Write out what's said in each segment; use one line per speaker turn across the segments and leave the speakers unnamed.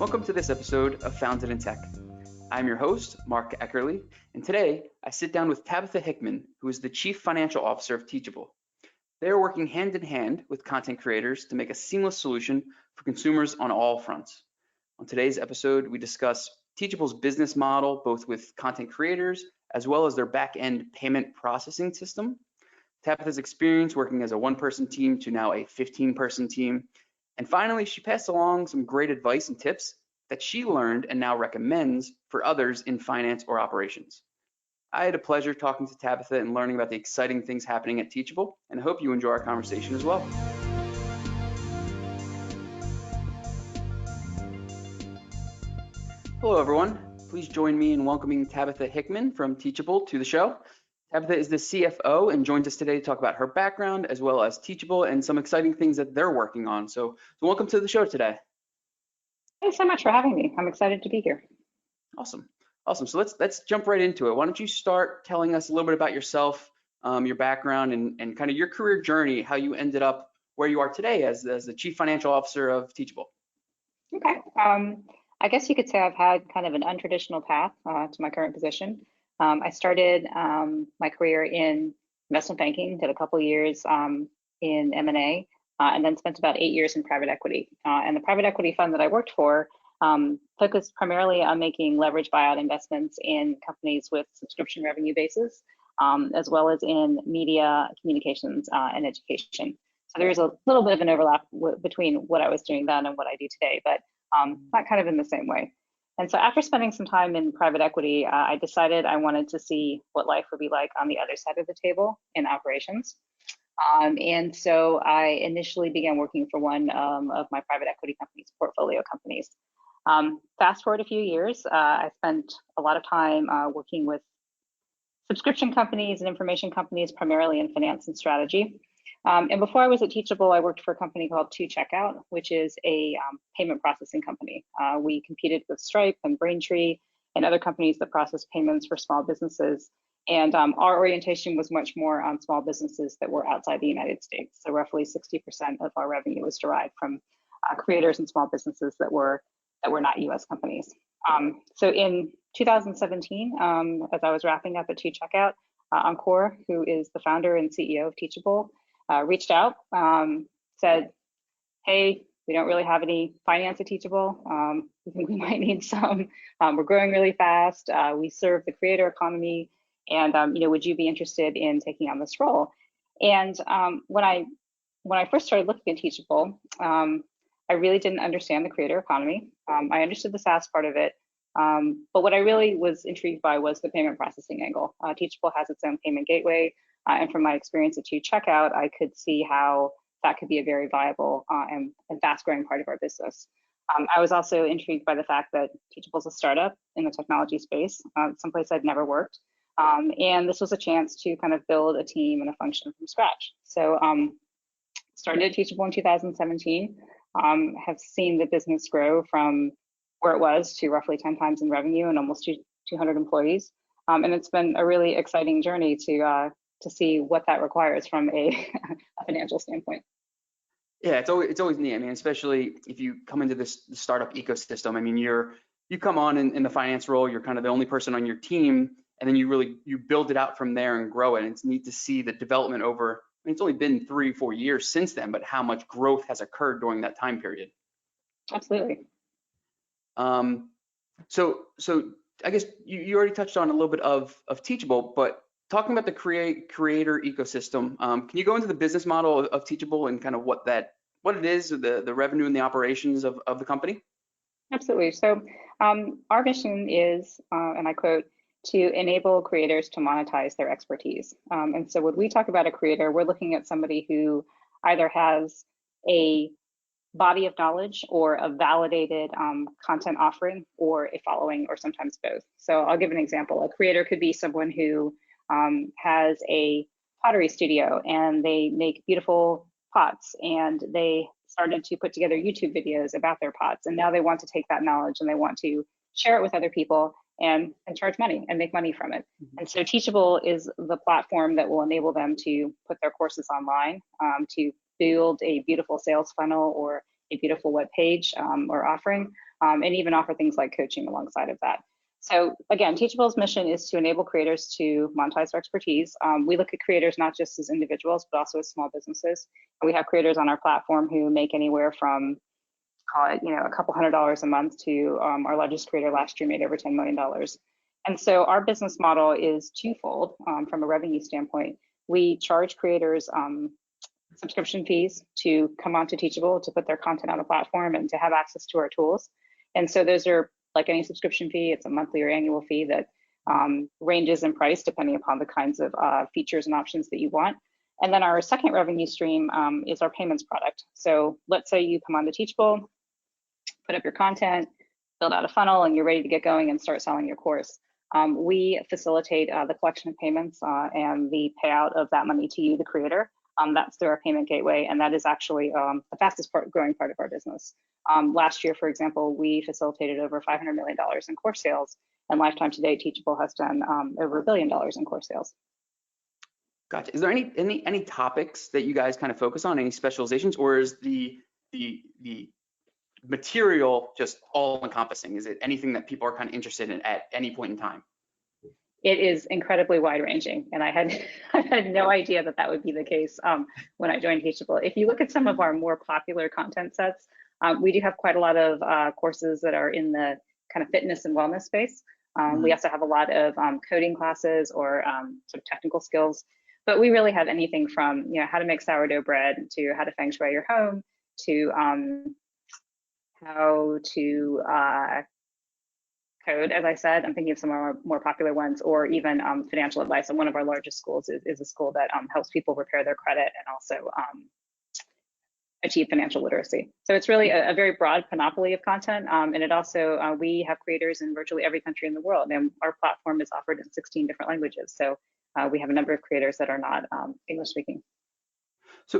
Welcome to this episode of Founded in Tech. I'm your host, Mark Eckerly, and today I sit down with Tabitha Hickman, who is the Chief Financial Officer of Teachable. They are working hand in hand with content creators to make a seamless solution for consumers on all fronts. On today's episode, we discuss Teachable's business model, both with content creators as well as their back-end payment processing system, Tabitha's experience working as a one-person team to now a 15-person team, and finally, she passed along some great advice and tips that she learned and now recommends for others in finance or operations. I had a pleasure talking to Tabitha and learning about the exciting things happening at Teachable, and I hope you enjoy our conversation as well. Hello, everyone. Please join me in welcoming Tabitha Hickman from Teachable to the show. Tabitha is the CFO and joins us today to talk about her background as well as Teachable and some exciting things that they're working on. So welcome to the show today.
Thanks so much for having me. I'm excited to be here.
Awesome. So let's jump right into it. Why don't you start telling us a little bit about yourself, your background, and kind of your career journey, how you ended up where you are today as the Chief Financial Officer of Teachable.
Okay. I guess you could say I've had kind of an untraditional path to my current position. I started my career in investment banking, did a couple of years in M&A, and then spent about 8 years in private equity. And the private equity fund that I worked for focused primarily on making leverage buyout investments in companies with subscription revenue bases, as well as in media, communications, and education. So there's a little bit of an overlap between what I was doing then and what I do today, but not kind of in the same way. And so after spending some time in private equity, I decided I wanted to see what life would be like on the other side of the table in operations. And so I initially began working for one of my private equity company's portfolio companies. Fast forward a few years, I spent a lot of time working with subscription companies and information companies, primarily in finance and strategy. And before I was at Teachable, I worked for a company called 2Checkout, which is a payment processing company. We competed with Stripe and Braintree and other companies that process payments for small businesses. And our orientation was much more on small businesses that were outside the United States. So roughly 60% of our revenue was derived from creators and small businesses that were not US companies. So in 2017, as I was wrapping up at 2Checkout, Encore, who is the founder and CEO of Teachable, reached out, said, hey, we don't really have any finance at Teachable. We think we might need some. We're growing really fast. We serve the creator economy. And would you be interested in taking on this role? And when I first started looking at Teachable, I really didn't understand the creator economy. I understood the SaaS part of it. But what I really was intrigued by was the payment processing angle. Teachable has its own payment gateway. And from my experience at 2Checkout, I could see how that could be a very viable and fast growing part of our business. I was also intrigued by the fact that Teachable is a startup in the technology space, someplace I'd never worked. And this was a chance to kind of build a team and a function from scratch. So started at Teachable in 2017, have seen the business grow from where it was to roughly 10 times in revenue and almost 200 employees. And it's been a really exciting journey to see what that requires from a financial standpoint.
Yeah, it's always neat. I mean, especially if you come into this startup ecosystem. I mean, you come on in the finance role, you're kind of the only person on your team, and then you build it out from there and grow it. And it's neat to see the development over. I mean, it's only been 3-4 years since then, but how much growth has occurred during that time period.
Absolutely.
So I guess you already touched on a little bit of Teachable, but talking about the creator ecosystem, can you go into the business model of Teachable and kind of what it is, the revenue and the operations of the company?
Absolutely. So our mission is, and I quote, to enable creators to monetize their expertise. And so when we talk about a creator, we're looking at somebody who either has a body of knowledge or a validated content offering or a following, or sometimes both. So I'll give an example. A creator could be someone who has a pottery studio and they make beautiful pots, and they started to put together YouTube videos about their pots, and now they want to take that knowledge and they want to share it with other people and charge money and make money from it. And so Teachable is the platform that will enable them to put their courses online, to build a beautiful sales funnel or a beautiful web page or offering, and even offer things like coaching alongside of that. So again, Teachable's mission is to enable creators to monetize their expertise. We look at creators not just as individuals, but also as small businesses. And we have creators on our platform who make anywhere from, call it, a couple $100s a month to our largest creator last year made over $10 million. And so our business model is twofold from a revenue standpoint. We charge creators subscription fees to come onto Teachable, to put their content on the platform and to have access to our tools. And so those are like any subscription fee. It's a monthly or annual fee that ranges in price depending upon the kinds of features and options that you want. And then our second revenue stream is our payments product. So let's say you come on to Teachable, put up your content, build out a funnel, and you're ready to get going and start selling your course. We facilitate the collection of payments and the payout of that money to you, the creator. That's through our payment gateway, and that is actually the fastest growing part of our business. Last year, for example, we facilitated over $500 million in course sales, and lifetime to date, Teachable has done over $1 billion in course sales.
Gotcha. Is there any topics that you guys kind of focus on, any specializations, or is the material just all encompassing? Is it anything that people are kind of interested in at any point in time?
It is incredibly wide ranging, and I had no idea that would be the case when I joined Teachable. If you look at some of our more popular content sets, we do have quite a lot of courses that are in the kind of fitness and wellness space. We also have a lot of coding classes or sort of technical skills, but we really have anything from how to make sourdough bread to how to feng shui your home to how to code, as I said. I'm thinking of some of our more popular ones, or even financial advice. And one of our largest schools is a school that helps people repair their credit and also achieve financial literacy. So it's really a very broad panoply of content. And it also, we have creators in virtually every country in the world, and our platform is offered in 16 different languages. So we have a number of creators that are not English speaking.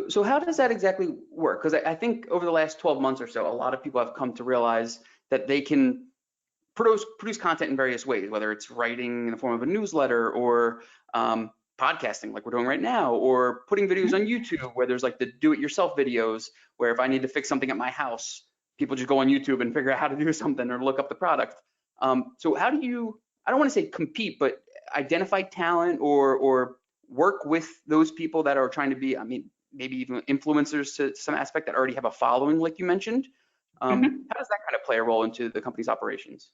So how does that exactly work? Because I think over the last 12 months or so, a lot of people have come to realize that they can produce content in various ways, whether it's writing in the form of a newsletter or podcasting like we're doing right now, or putting videos on YouTube where there's like the do-it-yourself videos where if I need to fix something at my house, people just go on YouTube and figure out how to do something or look up the product. So how do you, I don't want to say compete, but identify talent or work with those people that are trying to be, I mean, maybe even influencers to some aspect that already have a following, like you mentioned. How does that kind of play a role into the company's operations?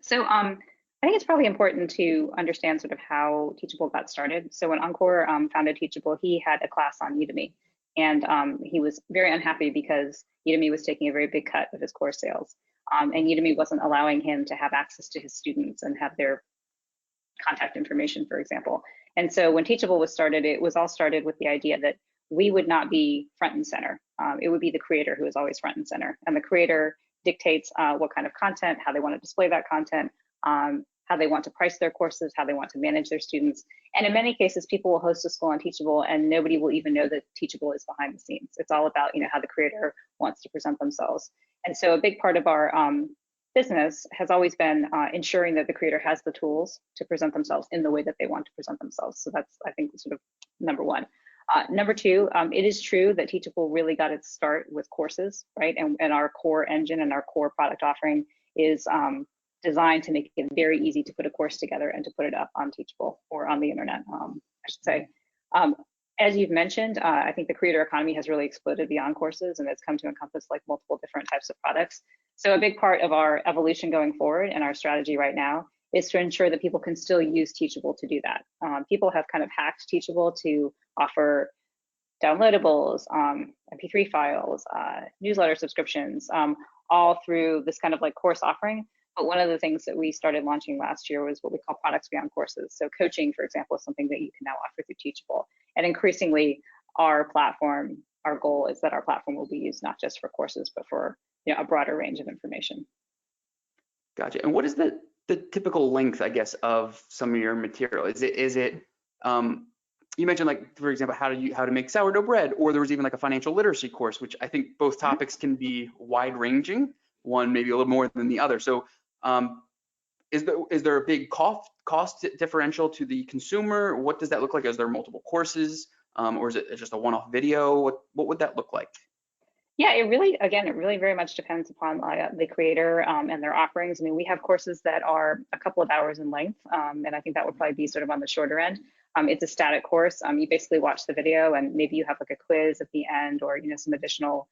So I think it's probably important to understand sort of how Teachable got started. So when Encore founded Teachable, he had a class on Udemy, and he was very unhappy because Udemy was taking a very big cut of his course sales. And Udemy wasn't allowing him to have access to his students and have their contact information, for example. And so when Teachable was started, it was all started with the idea that we would not be front and center. It would be the creator who is always front and center. And the creator dictates what kind of content, how they want to display that content, how they want to price their courses, how they want to manage their students. And in many cases, people will host a school on Teachable and nobody will even know that Teachable is behind the scenes. It's all about how the creator wants to present themselves. And so a big part of our business has always been ensuring that the creator has the tools to present themselves in the way that they want to present themselves. So that's, I think, sort of number one. Number two, it is true that Teachable really got its start with courses, right? And our core engine and our core product offering is designed to make it very easy to put a course together and to put it up on Teachable or on the internet, I should say. As you've mentioned, I think the creator economy has really exploded beyond courses, and it's come to encompass like multiple different types of products. So a big part of our evolution going forward and our strategy right now is to ensure that people can still use Teachable to do that. People have kind of hacked Teachable to offer downloadables, MP3 files, newsletter subscriptions, all through this kind of like course offering. But one of the things that we started launching last year was what we call products beyond courses. So coaching, for example, is something that you can now offer through Teachable. And increasingly, our platform, our goal is that our platform will be used not just for courses, but for a broader range of information.
Gotcha. And what is the typical length, I guess, of some of your material? Is it you mentioned, like, for example, how to make sourdough bread, or there was even like a financial literacy course, which I think both topics can be wide ranging, one maybe a little more than the other. So is there a big cost differential to the consumer? What does that look like? Is there multiple courses, or is it just a one-off video? What would that look like?
Yeah, it really very much depends upon the creator and their offerings. I mean, we have courses that are a couple of hours in length, and I think that would probably be sort of on the shorter end. It's a static course. You basically watch the video, and maybe you have like a quiz at the end, or some additional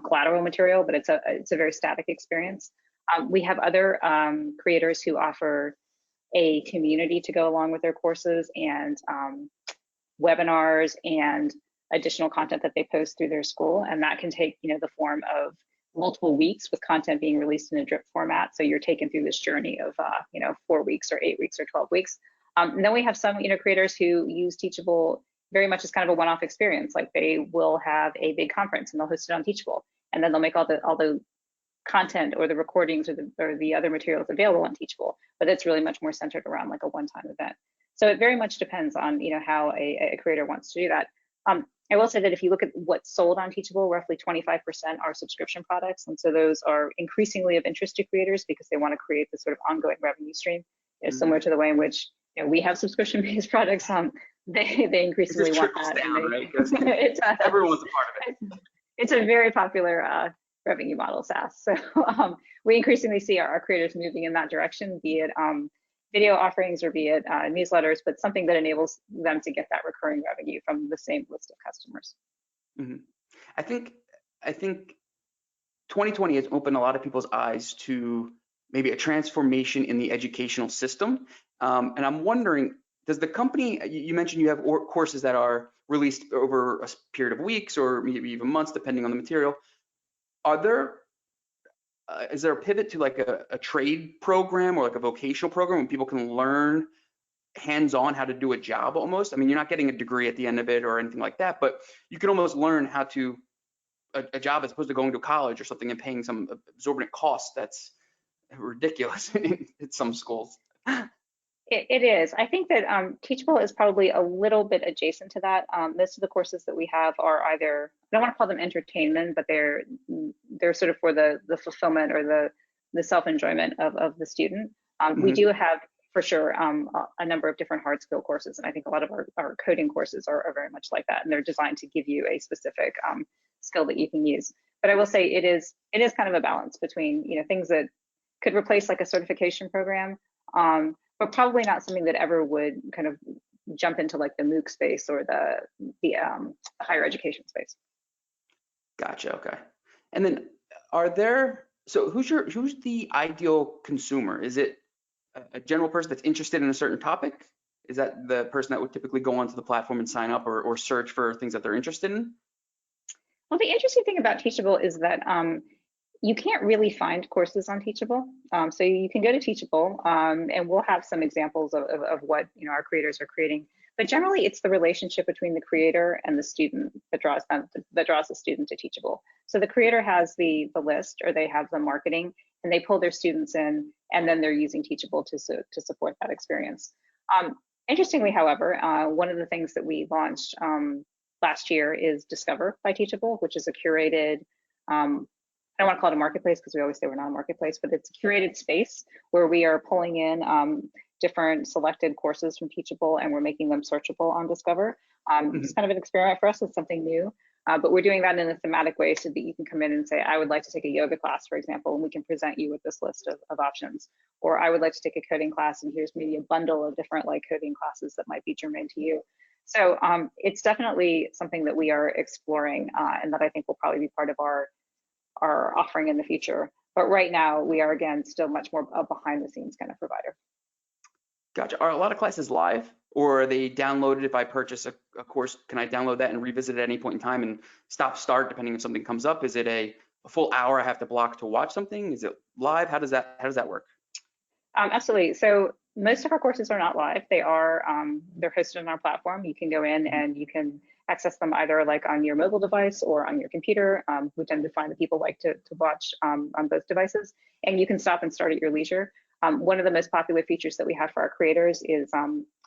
collateral material. But it's a very static experience. We have other creators who offer a community to go along with their courses, and webinars and additional content that they post through their school. And that can take, the form of multiple weeks with content being released in a drip format. So you're taken through this journey of, 4 weeks or 8 weeks or 12 weeks. And then we have some, creators who use Teachable very much as kind of a one-off experience. Like they will have a big conference and they'll host it on Teachable. And then they'll make all the content or the recordings or the other materials available on Teachable, but it's really much more centered around like a one-time event. So it very much depends on how a creator wants to do that. I will say that if you look at what's sold on Teachable, roughly 25% are subscription products, and so those are increasingly of interest to creators because they want to create this sort of ongoing revenue stream, similar to the way in which we have subscription-based products. They increasingly want that.
Down, right? Everyone's a part of it.
It's a very popular revenue model, SaaS. So we increasingly see our creators moving in that direction, be it video offerings or be it newsletters, but something that enables them to get that recurring revenue from the same list of customers.
Mm-hmm. I think 2020 has opened a lot of people's eyes to maybe a transformation in the educational system. And I'm wondering, does the company, you mentioned you have courses that are released over a period of weeks or maybe even months, depending on the material. Is there a pivot to like a trade program or like a vocational program when people can learn hands-on how to do a job almost? I mean, you're not getting a degree at the end of it or anything like that, but you can almost learn how to a job as opposed to going to college or something and paying some exorbitant costs. That's ridiculous in some schools.
It is. I think that Teachable is probably a little bit adjacent to that. Most of the courses that we have are either, I don't want to call them entertainment, but they're sort of for the fulfillment or the self-enjoyment of the student. We do have, for sure, a number of different hard skill courses, and I think a lot of our coding courses are very much like that, and they're designed to give you a specific skill that you can use. But I will say it is kind of a balance between things that could replace like a certification program. But probably not something that ever would kind of jump into like the MOOC space or the higher education space.
Gotcha. Okay. And then who's the ideal consumer? Is it a general person that's interested in a certain topic? Is that the person that would typically go onto the platform and sign up or search for things that they're interested in?
Well, the interesting thing about Teachable is that you can't really find courses on Teachable. So you can go to Teachable and we'll have some examples of what our creators are creating. But generally, it's the relationship between the creator and the student that draws the student to Teachable. So the creator has the list, or they have the marketing, and they pull their students in, and then they're using Teachable to support that experience. Interestingly, however, one of the things that we launched last year is Discover by Teachable, which is a curated, I don't want to call it a marketplace because we always say we're not a marketplace, but it's a curated space where we are pulling in different selected courses from Teachable and we're making them searchable on Discover. It's kind of an experiment for us. It's something new, but we're doing that in a thematic way so that you can come in and say, I would like to take a yoga class, for example, and we can present you with this list of options. Or I would like to take a coding class and here's maybe a bundle of different like coding classes that might be germane to you. So it's definitely something that we are exploring and that I think will probably be part of our offering in the future. But right now we are, again, still much more a behind the scenes kind of provider.
Gotcha. Are a lot of classes live or are they downloaded? If I purchase a course, can I download that and revisit at any point in time and start depending if something comes up? Is it a full hour I have to block to watch something? Is it live? How does that work?
Absolutely. So most of our courses are not live. They are they're hosted on our platform. You can go in and you can access them either like on your mobile device or on your computer. We tend to find that people like to watch on both devices, and you can stop and start at your leisure. One of the most popular features that we have for our creators is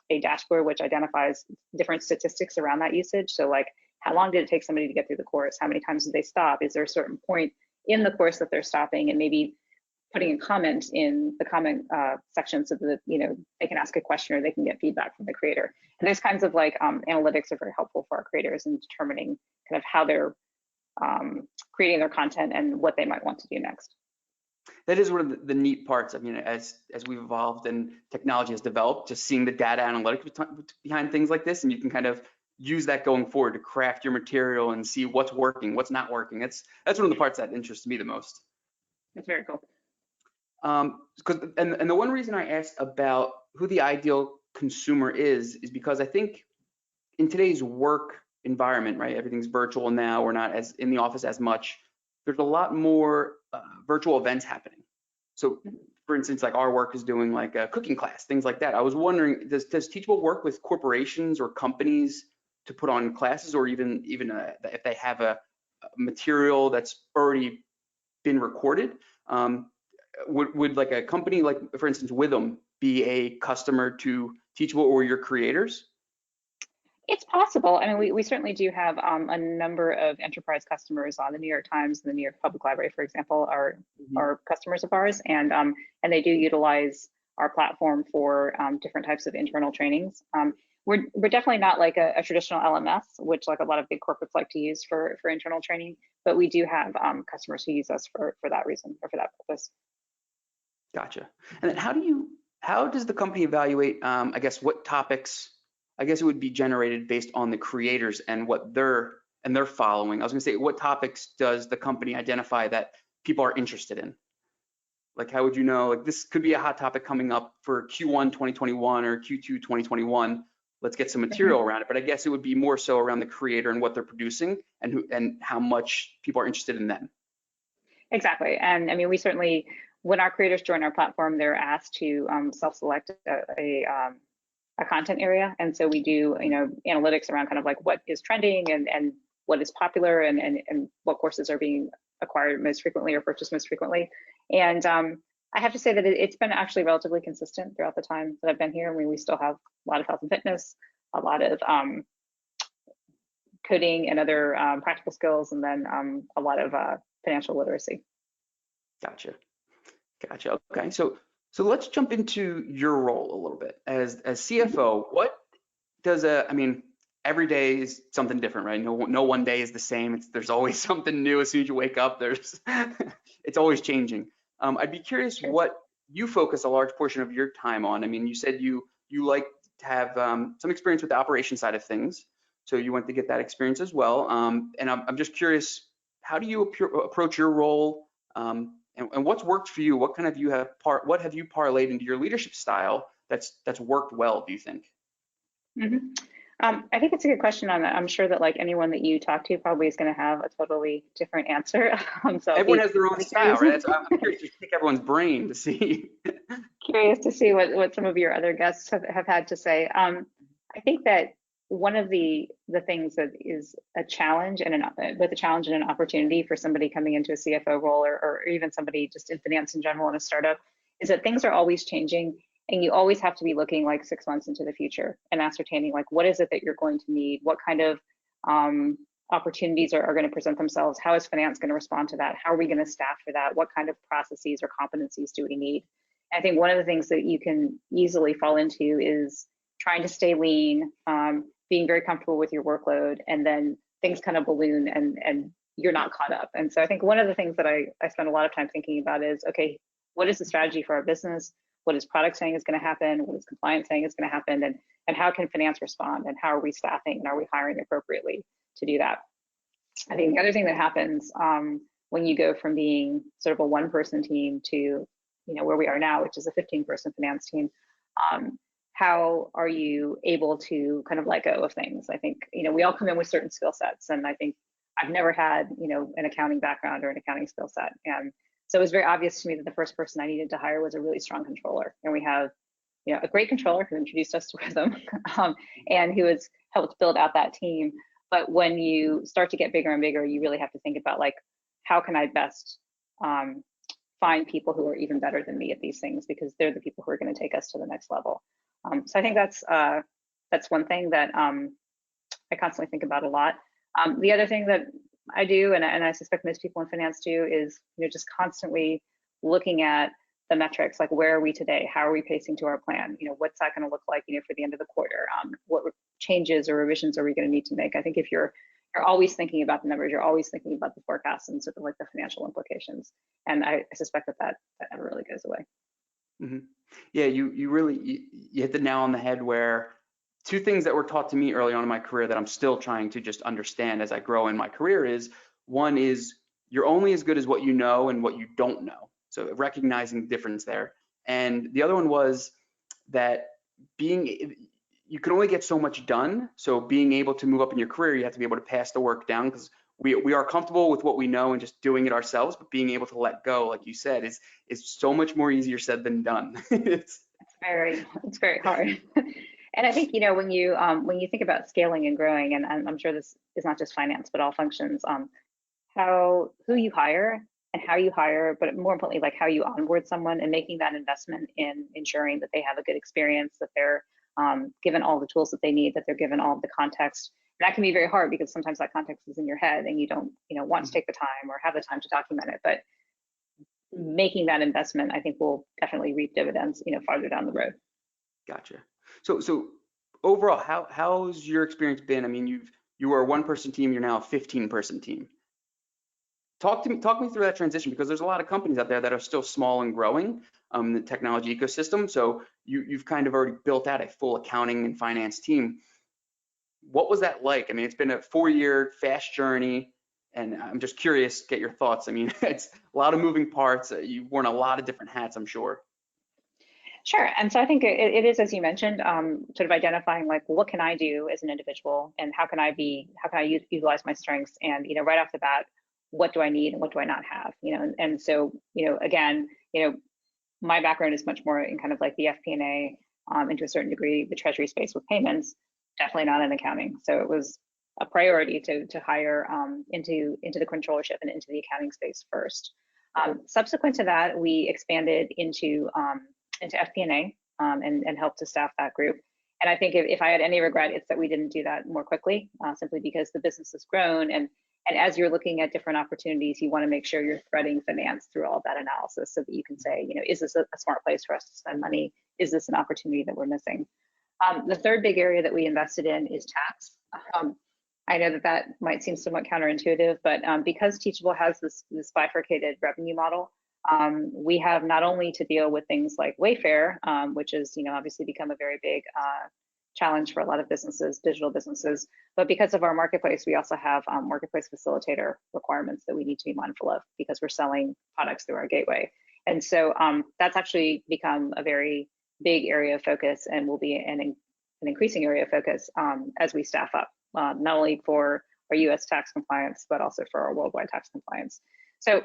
a dashboard which identifies different statistics around that usage. So like, how long did it take somebody to get through the course? How many times did they stop? Is there a certain point in the course that they're stopping? And maybe putting a comment in the comment section so that they can ask a question or they can get feedback from the creator. And those kinds of like analytics are very helpful for our creators in determining kind of how they're creating their content and what they might want to do next.
That is one of the neat parts. I mean, as we've evolved and technology has developed, just seeing the data analytics behind things like this, and you can kind of use that going forward to craft your material and see what's working, what's not working. That's one of the parts that interests me the most.
It's very cool.
And the one reason I asked about who the ideal consumer is because I think in today's work environment, right, everything's virtual now. We're not as in the office as much. There's a lot more virtual events happening. So, for instance, like our work is doing like a cooking class, things like that. I was wondering, does Teachable work with corporations or companies to put on classes, or even if they have a material that's already been recorded? Would like a company like, for instance, Witham be a customer to Teachable or your creators?
It's possible. I mean, we certainly do have a number of enterprise customers. On the New York Times and the New York Public Library, for example, are customers of ours, and they do utilize our platform for different types of internal trainings. We're definitely not like a traditional LMS, which like a lot of big corporates like to use for internal training, but we do have customers who use us for that reason or for that purpose.
Gotcha. And then how does the company evaluate, I guess, what topics? I guess it would be generated based on the creators and what they're following. I was going to say, what topics does the company identify that people are interested in? Like, how would you know, like, this could be a hot topic coming up for Q1 2021 or Q2 2021? Let's get some material around it. But I guess it would be more so around the creator and what they're producing and how much people are interested in them.
Exactly. And I mean, we certainly, when our creators join our platform, they're asked to self-select a content area. And so we do, analytics around kind of like what is trending and what is popular and what courses are being acquired most frequently or purchased most frequently. And I have to say that it's been actually relatively consistent throughout the time that I've been here. I mean, we still have a lot of health and fitness, a lot of coding and other practical skills, and then a lot of financial literacy.
Gotcha. Okay, so let's jump into your role a little bit as CFO. What does I mean, every day is something different, right? No one day is the same. There's always something new as soon as you wake up. It's always changing. I'd be curious what you focus a large portion of your time on. I mean, you said you like to have some experience with the operation side of things, so you went to get that experience as well. And I'm just curious, how do you approach your role? And what's worked for you? What have you parlayed into your leadership style that's worked well, do you think?
I think it's a good question on that. I'm sure that like anyone that you talk to probably is going to have a totally different answer. So
everyone has their own style, right? I'm curious to pick everyone's brain to see.
Curious to see what some of your other guests have had to say. I think that one of the things that is a challenge and an opportunity for somebody coming into a CFO role or even somebody just in finance in general in a startup is that things are always changing, and you always have to be looking like 6 months into the future and ascertaining like what is it that you're going to need, what kind of opportunities are going to present themselves, how is finance going to respond to that, how are we going to staff for that, what kind of processes or competencies do we need. I think one of the things that you can easily fall into is trying to stay lean, being very comfortable with your workload, and then things kind of balloon and you're not caught up. And so I think one of the things that I spend a lot of time thinking about is, okay, what is the strategy for our business? What is product saying is going to happen? What is compliance saying is going to happen? And how can finance respond? And how are we staffing? And are we hiring appropriately to do that? I think the other thing that happens when you go from being sort of a one-person team to where we are now, which is a 15-person finance team, how are you able to kind of let go of things? I think, we all come in with certain skill sets, and I think I've never had, an accounting background or an accounting skill set. And so it was very obvious to me that the first person I needed to hire was a really strong controller. And we have, a great controller who introduced us to Rhythm and who has helped build out that team. But when you start to get bigger and bigger, you really have to think about like, how can I best find people who are even better than me at these things, because they're the people who are going to take us to the next level. So I think that's one thing that I constantly think about a lot. The other thing that I do, and I suspect most people in finance do, is just constantly looking at the metrics, like where are we today? How are we pacing to our plan? What's that going to look like, for the end of the quarter? What changes or revisions are we going to need to make? I think if you're you're always thinking about the numbers, you're always thinking about the forecasts and sort of like the financial implications. And I suspect that never really goes away.
Hmm. Yeah, you really you hit the nail on the head where two things that were taught to me early on in my career that I'm still trying to just understand as I grow in my career is one is you're only as good as what you know and what you don't know. So recognizing the difference there. And the other one was that being you can only get so much done. So being able to move up in your career, you have to be able to pass the work down because we are comfortable with what we know and just doing it ourselves, but being able to let go, like you said, is so much more easier said than done. It's
It's very hard. And I think, when you think about scaling and growing, and I'm sure this is not just finance, but all functions, who you hire and how you hire, but more importantly, like how you onboard someone and making that investment in ensuring that they have a good experience, that they're given all the tools that they need, that they're given all the context. And that can be very hard because sometimes that context is in your head and you don't, want to take the time or have the time to document it. But making that investment, I think, will definitely reap dividends, farther down the road.
gotcha. So overall, how's your experience been? I mean, you were a one-person team, you're now a 15-person team. Talk me through that transition because there's a lot of companies out there that are still small and growing in the technology ecosystem. So you've kind of already built out a full accounting and finance team. What was that like? I mean, it's been a 4-year fast journey, and I'm just curious, get your thoughts. I mean, it's a lot of moving parts. You've worn a lot of different hats, I'm sure.
Sure. And so I think it is, as you mentioned, sort of identifying like, well, what can I do as an individual and how can I utilize my strengths? And, right off the bat, what do I need and what do I not have? And so, again, my background is much more in kind of like the FP&A, and to a certain degree, the treasury space with payments, definitely not in accounting. So it was a priority to hire into the controllership and into the accounting space first. Subsequent to that, we expanded into FP&A, and helped to staff that group. And I think if I had any regret, it's that we didn't do that more quickly, simply because the business has grown. And as you're looking at different opportunities, you want to make sure you're threading finance through all of that analysis so that you can say, is this a smart place for us to spend money? Is this an opportunity that we're missing? The third big area that we invested in is tax. I know that might seem somewhat counterintuitive, but because Teachable has this bifurcated revenue model, we have not only to deal with things like Wayfair, which is, obviously become a very big challenge for a lot of businesses, digital businesses, but because of our marketplace, we also have marketplace facilitator requirements that we need to be mindful of because we're selling products through our gateway. And so that's actually become a very big area of focus and will be an increasing area of focus as we staff up, not only for our US tax compliance, but also for our worldwide tax compliance. So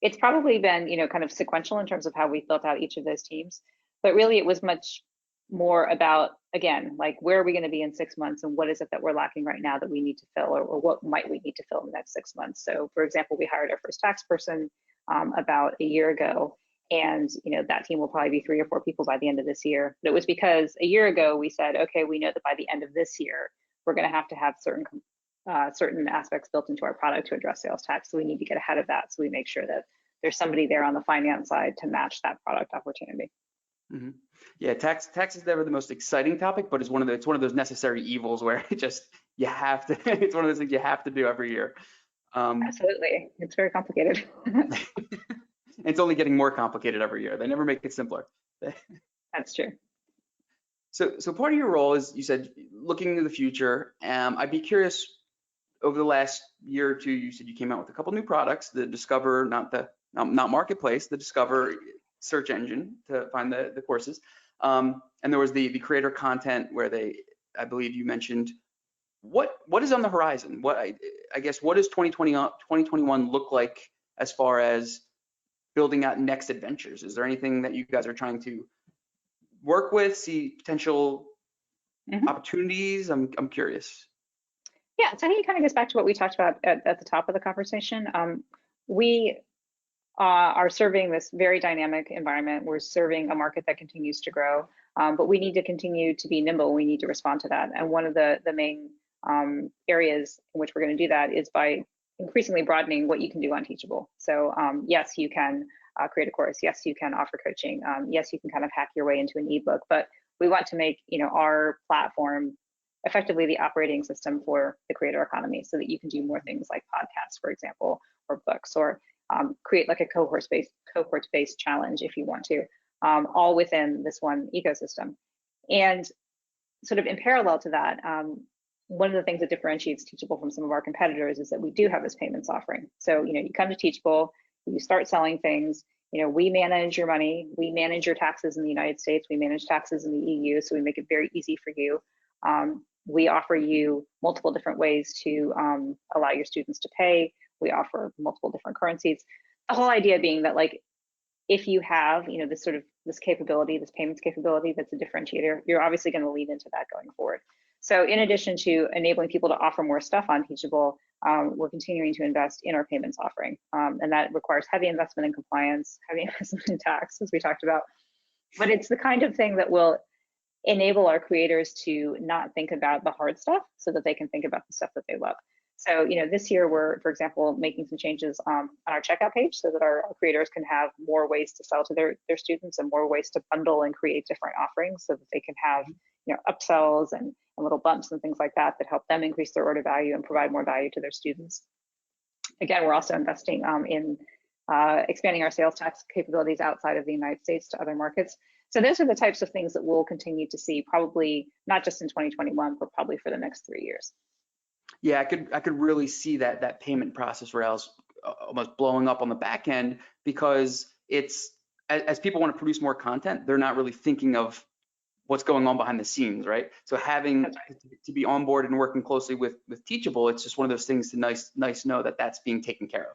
it's probably been, kind of sequential in terms of how we built out each of those teams, but really it was much more about, again, like where are we going to be in 6 months and what is it that we're lacking right now that we need to fill, or what might we need to fill in the next 6 months. So for example, we hired our first tax person about a year ago, and that team will probably be 3 or 4 people by the end of this year. But it was because a year ago we said, okay, we know that by the end of this year we're going to have certain aspects built into our product to address sales tax. So we need to get ahead of that. So we make sure that there's somebody there on the finance side to match that product opportunity.
Mm-hmm. Yeah, tax is never the most exciting topic, but it's one of those necessary evils where you have to. It's one of those things you have to do every year.
Absolutely, it's very complicated.
It's only getting more complicated every year. They never make it simpler.
That's true.
So part of your role is, you said, looking into the future. I'd be curious, over the last year or two, you said you came out with a couple new products, the Discover, not Marketplace, the Discover search engine to find the courses. And there was the creator content where I believe you mentioned, what is on the horizon? I guess, what does 2021 look like as far as building out next adventures? Is there anything that you guys are trying to work with, see potential opportunities? I'm curious.
Yeah, so I think it kind of goes back to what we talked about at the top of the conversation. We are serving this very dynamic environment. We're serving a market that continues to grow, but we need to continue to be nimble. We need to respond to that. And one of the main areas in which we're going to do that is by increasingly broadening what you can do on Teachable. So yes, you can create a course. Yes, you can offer coaching. Yes, you can kind of hack your way into an ebook, but we want to make our platform effectively the operating system for the creator economy, so that you can do more things like podcasts, for example, or books, or create like a cohort-based challenge if you want to, all within this one ecosystem. And sort of in parallel to that, one of the things that differentiates Teachable from some of our competitors is that we do have this payments offering. So, you come to Teachable, you start selling things, we manage your money, we manage your taxes in the United States, we manage taxes in the EU, so we make it very easy for you. We offer you multiple different ways to allow your students to pay. We offer multiple different currencies. The whole idea being that, like, if you have, this capability, this payments capability, that's a differentiator, you're obviously going to lean into that going forward. So in addition to enabling people to offer more stuff on Teachable, we're continuing to invest in our payments offering. And that requires heavy investment in compliance, heavy investment in tax, as we talked about. But it's the kind of thing that will enable our creators to not think about the hard stuff, so that they can think about the stuff that they love. So, this year we're, for example, making some changes on our checkout page, so that our creators can have more ways to sell to their students, and more ways to bundle and create different offerings, so that they can have, upsells and little bumps and things like that help them increase their order value and provide more value to their students. Again, we're also investing in expanding our sales tax capabilities outside of the United States to other markets. So those are the types of things that we'll continue to see, probably not just in 2021, but probably for the next 3 years.
Yeah, I could really see that payment process rails almost blowing up on the back end, because it's, as people want to produce more content, they're not really thinking of what's going on behind the scenes, right? So having to be on board and working closely with Teachable, it's just one of those things to nice know that that's being taken care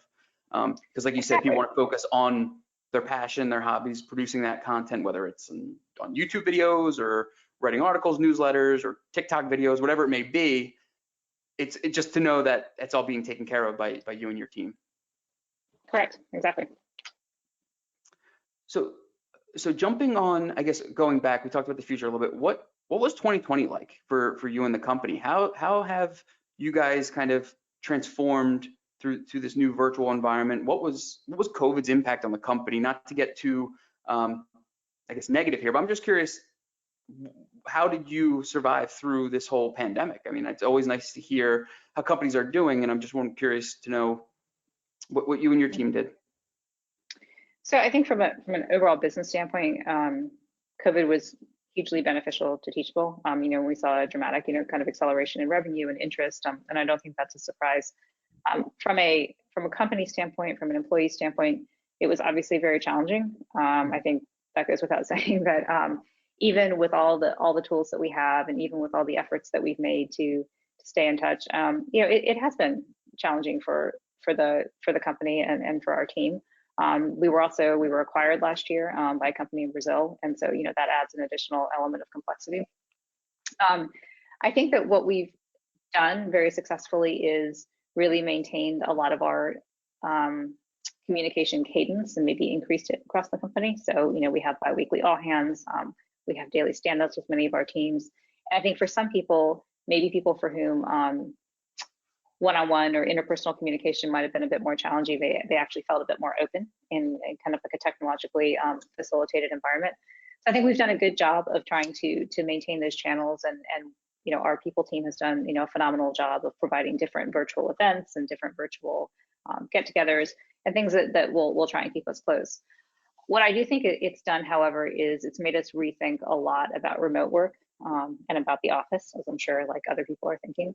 of. Because like you said, people want to focus on their passion, their hobbies, producing that content, whether it's on YouTube videos or writing articles, newsletters, or TikTok videos, whatever it may be. It's just to know that it's all being taken care of by you and your team.
Correct, exactly.
So jumping on, I guess, going back, we talked about the future a little bit. What was 2020 like for you and the company? How have you guys kind of transformed through this new virtual environment? What was COVID's impact on the company? Not to get too, I guess, negative here, but I'm just curious, how did you survive through this whole pandemic? I mean, it's always nice to hear how companies are doing, and I'm just curious to know what you and your team did.
So I think from an overall business standpoint, COVID was hugely beneficial to Teachable. We saw a dramatic, kind of acceleration in revenue and interest, and I don't think that's a surprise. From a company standpoint, from an employee standpoint, it was obviously very challenging. I think that goes without saying that even with all the tools that we have, and even with all the efforts that we've made to stay in touch, it has been challenging for the company and for our team. We were acquired last year by a company in Brazil, and so that adds an additional element of complexity. I think that what we've done very successfully is really maintained a lot of our communication cadence, and maybe increased it across the company. So we have biweekly all hands, we have daily stand-ups with many of our teams. And I think for some people, maybe people for whom one-on-one or interpersonal communication might have been a bit more challenging, they actually felt a bit more open in kind of like a technologically facilitated environment. So I think we've done a good job of trying to maintain those channels, and our people team has done a phenomenal job of providing different virtual events and different virtual get-togethers and things that will try and keep us close. What I do think it's done, however, is it's made us rethink a lot about remote work and about the office, as I'm sure like other people are thinking.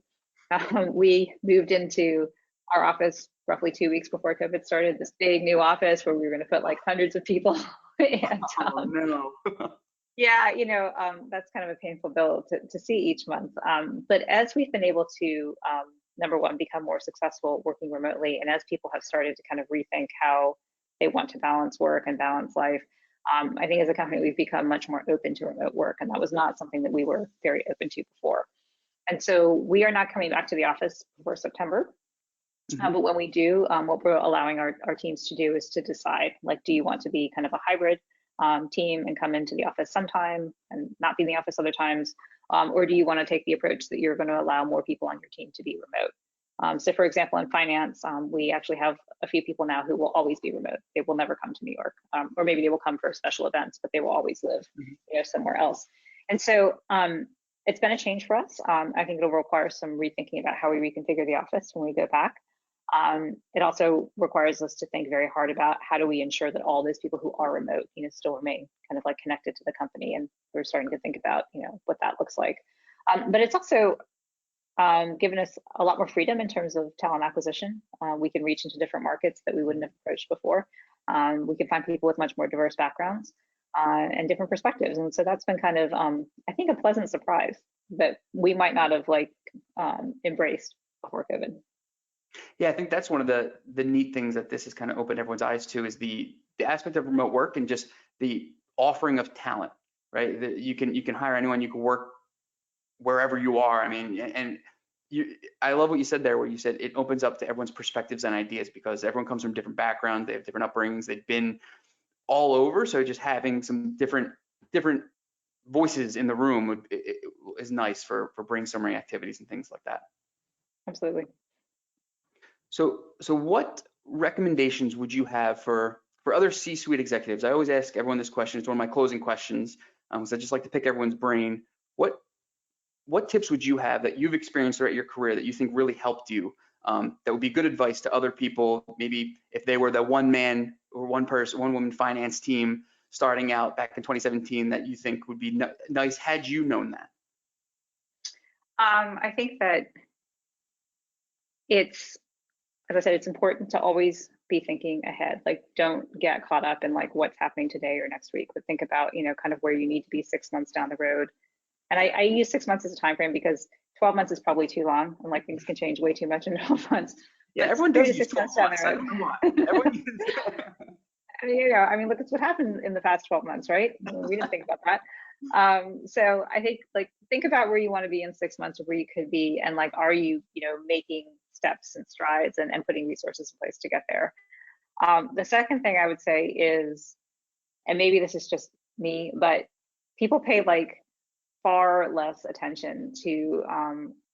We moved into our office roughly 2 weeks before COVID started, this big new office where we were going to put like hundreds of people. And
no.
yeah, that's kind of a painful bill to see each month. But as we've been able to, number one, become more successful working remotely, and as people have started to kind of rethink how they want to balance work and balance life, I think as a company, we've become much more open to remote work. And that was not something that we were very open to before. And so we are not coming back to the office before September.
Mm-hmm.
But when we do, what we're allowing our teams to do is to decide, like, do you want to be kind of a hybrid team and come into the office sometime and not be in the office other times? Or do you want to take the approach that you're going to allow more people on your team to be remote? So for example, in finance, we actually have a few people now who will always be remote. They will never come to New York, or maybe they will come for special events, but they will always live somewhere else. And so it's been a change for us. I think it'll require some rethinking about how we reconfigure the office when we go back. It also requires us to think very hard about how do we ensure that all those people who are remote, still remain kind of like connected to the company. And we're starting to think about, what that looks like. But it's also given us a lot more freedom in terms of talent acquisition. We can reach into different markets that we wouldn't have approached before. We can find people with much more diverse backgrounds and different perspectives. And so that's been kind of, I think, a pleasant surprise that we might not have embraced before COVID.
Yeah, I think that's one of the neat things that this has kind of opened everyone's eyes to is the aspect of remote work and just the offering of talent, right? You can hire anyone, you can work wherever you are. I mean, and I love what you said there, where you said it opens up to everyone's perspectives and ideas because everyone comes from different backgrounds, they have different upbringings, they've been all over. So just having some different voices in the room is nice for brainstorming activities and things like that.
Absolutely. So
what recommendations would you have for other C-suite executives? I always ask everyone this question. It's one of my closing questions, because I just like to pick everyone's brain. What tips would you have that you've experienced throughout your career that you think really helped you, that would be good advice to other people, maybe if they were the one man or one woman finance team starting out back in 2017 that you think would be nice had you known that?
I think that as I said, it's important to always be thinking ahead. Like, don't get caught up in what's happening today or next week, but think about, kind of where you need to be 6 months down the road. And I use 6 months as a time frame because 12 months is probably too long, and things can change way too much in 12 months.
Yeah, everyone does use 12 months. I don't know why.
I mean, look at what happened in the past 12 months, right? We didn't think about that. So I think think about where you want to be in 6 months or where you could be, and are you, making steps and strides and putting resources in place to get there. The second thing I would say is, and maybe this is just me, but people pay far less attention to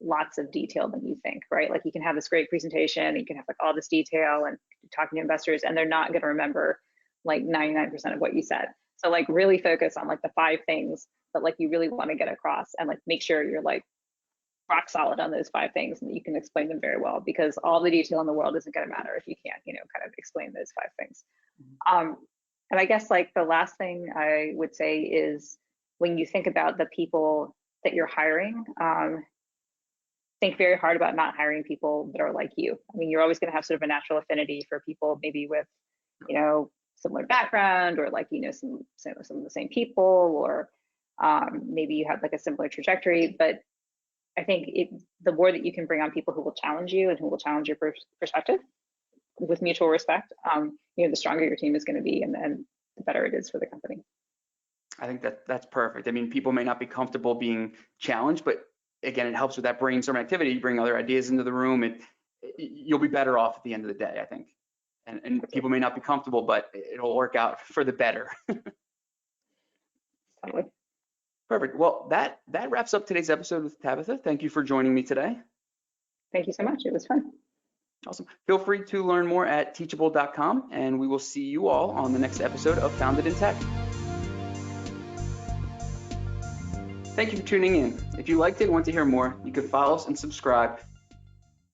lots of detail than you think, right? You can have this great presentation, you can have all this detail and talking to investors, and they're not going to remember 99% of what you said. So really focus on the 5 things that you really want to get across, and make sure you're rock solid on those 5 things and that you can explain them very well, because all the detail in the world isn't going to matter if you can't, kind of explain those 5 things. And I guess the last thing I would say is, when you think about the people that you're hiring, think very hard about not hiring people that are like you. I mean, you're always going to have sort of a natural affinity for people maybe with, similar background, or some of the same people, or maybe you have a similar trajectory. But I think the more that you can bring on people who will challenge you and who will challenge your perspective with mutual respect, the stronger your team is going to be, and the better it is for the company.
I think that's perfect. I mean, people may not be comfortable being challenged, but again, it helps with that brainstorming activity. You bring other ideas into the room, you'll be better off at the end of the day, I think. And people may not be comfortable, but it'll work out for the better.
Totally.
Perfect. Well, that wraps up today's episode with Tabitha. Thank you for joining me today.
Thank you so much. It was fun.
Awesome. Feel free to learn more at teachable.com, and we will see you all on the next episode of Founded in Tech. Thank you for tuning in. If you liked it and want to hear more, you can follow us and subscribe